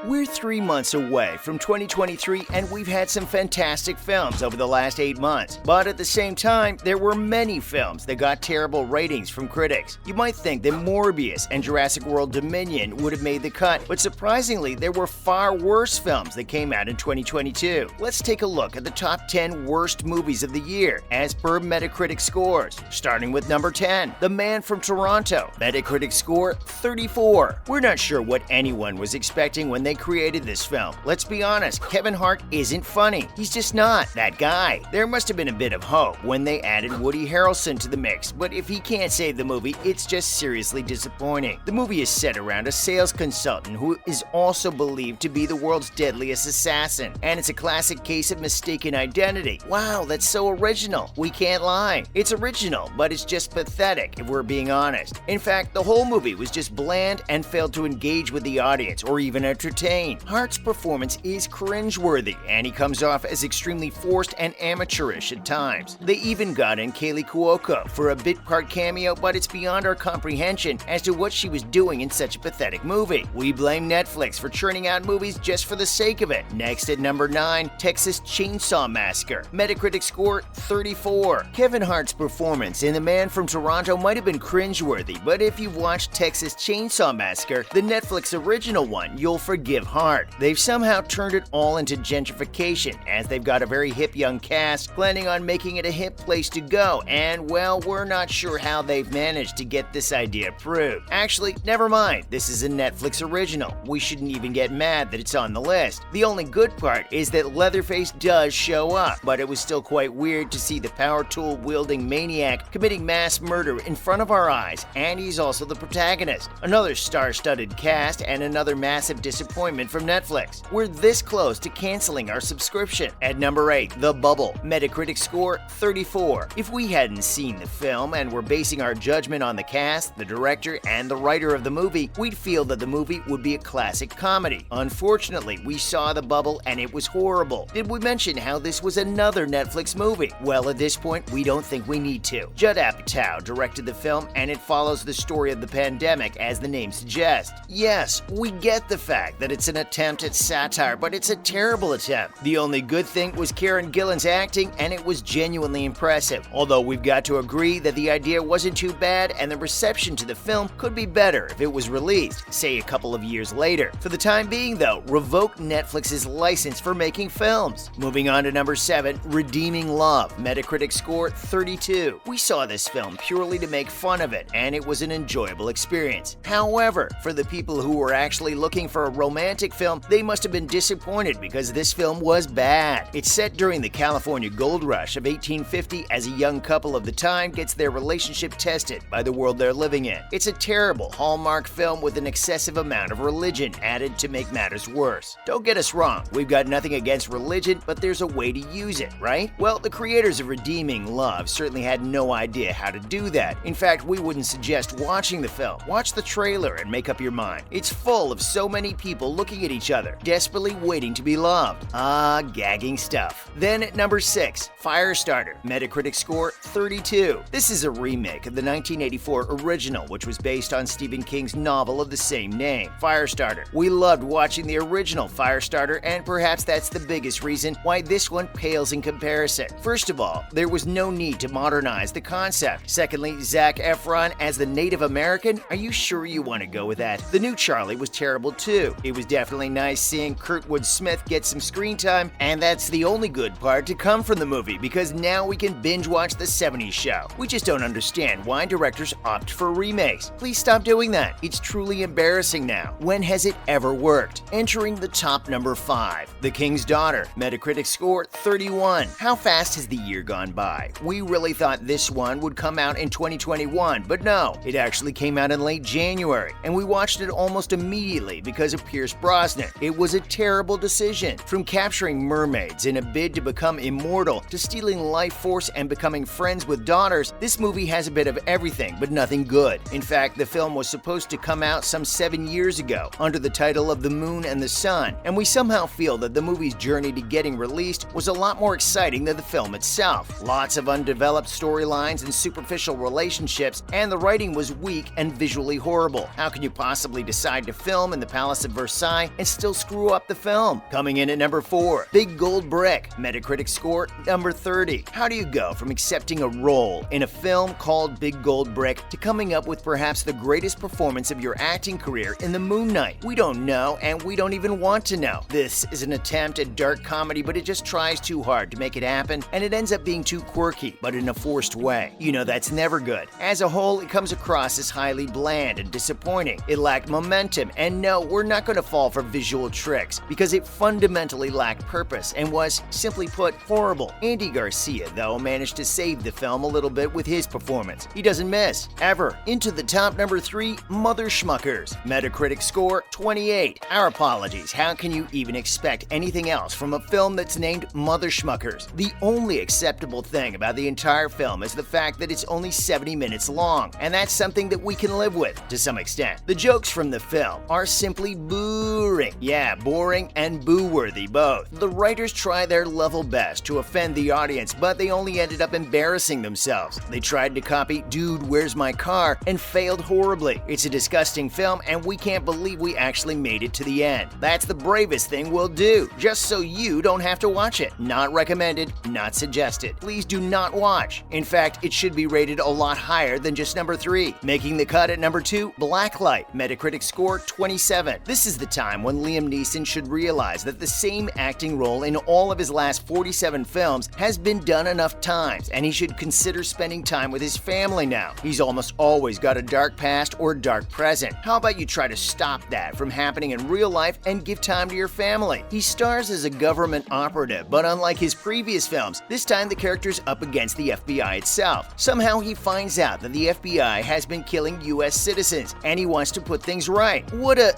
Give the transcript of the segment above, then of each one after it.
We're 3 months away from 2023 and we've had some fantastic films over the last 8 months. But at the same time, there were many films that got terrible ratings from critics. You might think that Morbius and Jurassic World Dominion would have made the cut, but surprisingly, there were far worse films that came out in 2022. Let's take a look at the top 10 worst movies of the year as per Metacritic scores. Starting with number 10, The Man from Toronto. Metacritic score 34. We're not sure what anyone was expecting when they created this film. Let's be honest, Kevin Hart isn't funny. He's just not that guy. There must have been a bit of hope when they added Woody Harrelson to the mix, but if he can't save the movie, it's just seriously disappointing. The movie is set around a sales consultant who is also believed to be the world's deadliest assassin, and it's a classic case of mistaken identity. Wow, that's so original. We can't lie. It's original, but it's just pathetic if we're being honest. In fact, the whole movie was just bland and failed to engage with the audience or even entertain. Hart's performance is cringeworthy, and he comes off as extremely forced and amateurish at times. They even got in Kaylee Cuoco for a bit part cameo, but it's beyond our comprehension as to what she was doing in such a pathetic movie. We blame Netflix for churning out movies just for the sake of it. Next at number 9, Texas Chainsaw Massacre. Metacritic score 34. Kevin Hart's performance in The Man from Toronto might have been cringeworthy, but if you've watched Texas Chainsaw Massacre, the Netflix original one, you'll forgive Hart. They've somehow turned it all into gentrification, as they've got a very hip young cast planning on making it a hip place to go, and well, we're not sure how they've managed to get this idea approved. Actually, never mind, this is a Netflix original. We shouldn't even get mad that it's on the list. The only good part is that Leatherface does show up, but it was still quite weird to see the power tool wielding maniac committing mass murder in front of our eyes, and he's also the protagonist. Another star-studded cast and another massive disappointment from Netflix. We're this close to canceling our subscription. At number 8, The Bubble. Metacritic score 34. If we hadn't seen the film and were basing our judgment on the cast, the director, and the writer of the movie, we'd feel that the movie would be a classic comedy. Unfortunately, we saw The Bubble and it was horrible. Did we mention how this was another Netflix movie? Well, at this point, we don't think we need to. Judd Apatow directed the film and it follows the story of the pandemic as the name suggests. Yes, we get the fact that it's an attempt at satire, but it's a terrible attempt. The only good thing was Karen Gillan's acting, and it was genuinely impressive. Although we've got to agree that the idea wasn't too bad, and the reception to the film could be better if it was released, say a couple of years later. For the time being, though, revoke Netflix's license for making films. Moving on to number 7, Redeeming Love. Metacritic score 32. We saw this film purely to make fun of it, and it was an enjoyable experience. However, for the people who were actually looking for a romantic film, they must have been disappointed because this film was bad. It's set during the California gold rush of 1850 as a young couple of the time gets their relationship tested by the world they're living in. It's a terrible Hallmark film with an excessive amount of religion added to make matters worse. Don't get us wrong, we've got nothing against religion, but there's a way to use it, right? Well, the creators of Redeeming Love certainly had no idea how to do that. In fact, we wouldn't suggest watching the film. Watch the trailer and make up your mind. It's full of so many people looking at each other, desperately waiting to be loved. Ah, gagging stuff. Then at number 6, Firestarter. Metacritic score 32. This is a remake of the 1984 original, which was based on Stephen King's novel of the same name, Firestarter. We loved watching the original Firestarter, and perhaps that's the biggest reason why this one pales in comparison. First of all, there was no need to modernize the concept. Secondly, Zac Efron as the Native American? Are you sure you want to go with that? The new Charlie was terrible too. It was definitely nice seeing Kurtwood Smith get some screen time, and that's the only good part to come from the movie because now we can binge watch the 70s show. We just don't understand why directors opt for remakes. Please stop doing that. It's truly embarrassing now. When has it ever worked? Entering the top number 5, The King's Daughter. Metacritic score 31. How fast has the year gone by? We really thought this one would come out in 2021, but no, it actually came out in late January, and we watched it almost immediately because of Pierce Brosnan. It was a terrible decision. From capturing mermaids in a bid to become immortal to stealing life force and becoming friends with daughters, this movie has a bit of everything but nothing good. In fact, the film was supposed to come out some 7 years ago under the title of The Moon and the Sun, and we somehow feel that the movie's journey to getting released was a lot more exciting than the film itself. Lots of undeveloped storylines and superficial relationships, and the writing was weak and visually horrible. How can you possibly decide to film in the Palace of Versailles first sigh and still screw up the film. Coming in at number 4, Big Gold Brick, Metacritic score number 30. How do you go from accepting a role in a film called Big Gold Brick to coming up with perhaps the greatest performance of your acting career in The Moon Knight? We don't know, and we don't even want to know. This is an attempt at dark comedy, but it just tries too hard to make it happen, and it ends up being too quirky, but in a forced way. You know that's never good. As a whole, it comes across as highly bland and disappointing. It lacked momentum, and no, we're not going to fall for visual tricks, because it fundamentally lacked purpose and was, simply put, horrible. Andy Garcia, though, managed to save the film a little bit with his performance. He doesn't miss, ever. Into the top number 3, Mother Schmuckers, Metacritic score 28. Our apologies, how can you even expect anything else from a film that's named Mother Schmuckers? The only acceptable thing about the entire film is the fact that it's only 70 minutes long, and that's something that we can live with to some extent. The jokes from the film are simply boring. Yeah, boring and boo-worthy both. The writers try their level best to offend the audience, but they only ended up embarrassing themselves. They tried to copy Dude, Where's My Car? And failed horribly. It's a disgusting film, and we can't believe we actually made it to the end. That's the bravest thing we'll do, just so you don't have to watch it. Not recommended, not suggested. Please do not watch. In fact, it should be rated a lot higher than just number 3. Making the cut at number 2, Blacklight, Metacritic score 27. This is the time when Liam Neeson should realize that the same acting role in all of his last 47 films has been done enough times, and he should consider spending time with his family now. He's almost always got a dark past or dark present. How about you try to stop that from happening in real life and give time to your family? He stars as a government operative, but unlike his previous films, this time the character's up against the FBI itself. Somehow he finds out that the FBI has been killing US citizens, and he wants to put things right. What a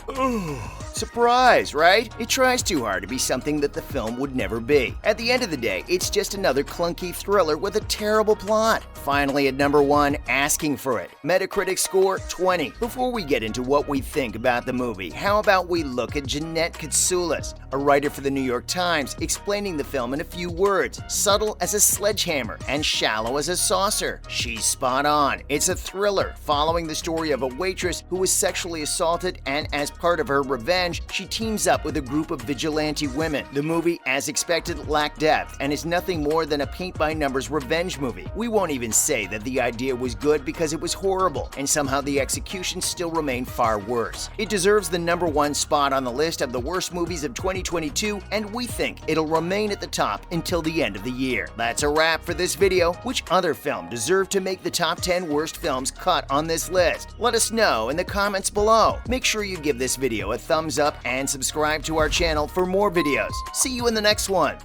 surprise, right? It tries too hard to be something that the film would never be. At the end of the day, it's just another clunky thriller with a terrible plot. Finally, at number 1, Asking for It, Metacritic score 20. Before we get into what we think about the movie, how about we look at Jeanette Katsoulis, a writer for the New York Times, explaining the film in a few words: subtle as a sledgehammer and shallow as a saucer. She's spot on. It's a thriller following the story of a waitress who was sexually assaulted, and as part of her revenge, she teams up with a group of vigilante women. The movie, as expected, lacked depth and is nothing more than a paint-by-numbers revenge movie. We won't even say that the idea was good because it was horrible, and somehow the execution still remained far worse. It deserves the number 1 spot on the list of the worst movies of 2022, and we think it'll remain at the top until the end of the year. That's a wrap for this video. Which other film deserved to make the top 10 worst films cut on this list? Let us know in the comments below. Make sure you give this video a thumbs up and subscribe to our channel for more videos. See you in the next one.